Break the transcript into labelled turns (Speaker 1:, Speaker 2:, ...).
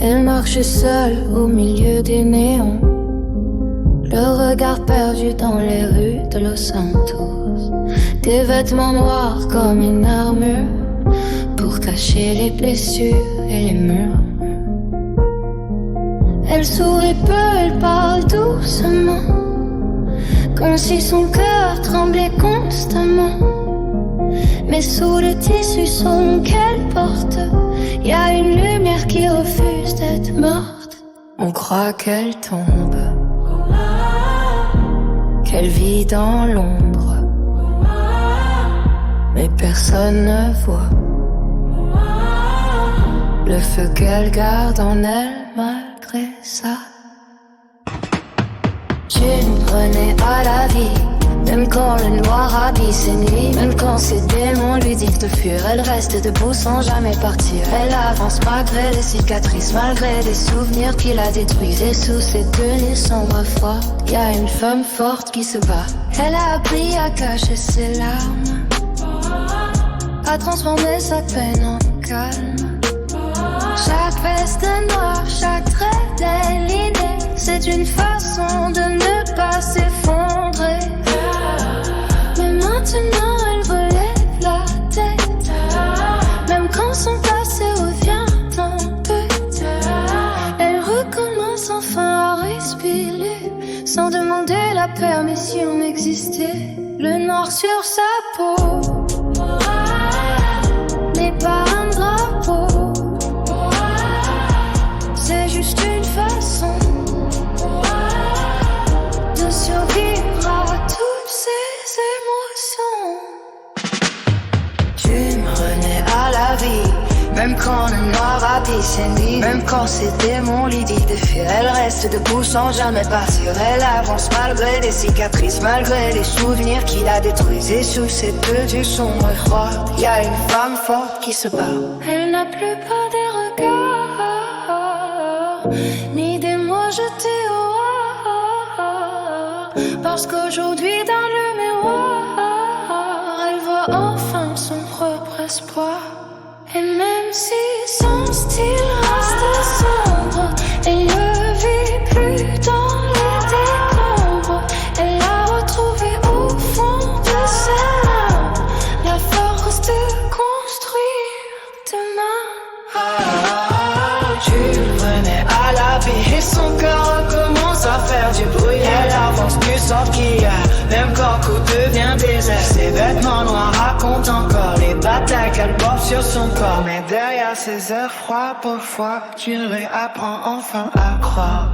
Speaker 1: Elle marche seule au milieu des néons, le regard perdu dans les rues de Los Santos. Des vêtements noirs comme une armure pour cacher les blessures et les murs. Elle sourit peu, elle parle doucement, comme si son cœur tremblait constamment. Mais sous le tissu sombre qu'elle porte, y a une lumière qui refuse d'être morte. On croit qu'elle tombe, qu'elle vit dans l'ombre, mais personne ne voit le feu qu'elle garde en elle malgré ça. Tu me prenais à la vie, même quand le noir habille ses nuits, même quand ses démons lui disent de fuir. Elle reste debout sans jamais partir. Elle avance malgré les cicatrices, malgré les souvenirs qui la détruisent. Et sous ses tenues sombres froides, y a une femme forte qui se bat. Elle a appris à cacher ses larmes, à transformer sa peine en calme. Chaque veste noire, chaque trait déliné, c'est une façon de ne pas s'effondrer. Mais maintenant elle relève la tête, même quand son passé revient en tête. Elle recommence enfin à respirer, sans demander la permission d'exister. Le noir sur sa peau n'est pas un drapeau, c'est juste une façon de survivre à toutes ces émotions. Tu me renais à la vie, même quand le noir habille ses nuits, même quand ses démons lui disent de fuir. Elle reste debout sans jamais partir. Elle avance malgré les cicatrices, malgré les souvenirs qui la détruisent. Et sous ses tenues sombres et froides, y a une femme forte qui se bat. Elle n'a plus peur des regards, ni des mots jetés au hasard, parce qu'aujourd'hui dans le miroir, elle voit enfin son propre espoir. Et même si son style reste sombre, elle ne vit plus dans les décombres. Elle a retrouvé au fond de ses larmes la force de construire demain. Tu venais à la vie et son cœur recommence à faire du bruit. Elle avance plus sorte qu'il y a, même quand tout devient désert. Ses vêtements noirs racontent encore les batailles qu'elle porte sur son corps. Mais derrière ces airs froids, parfois tu réapprends enfin à croire.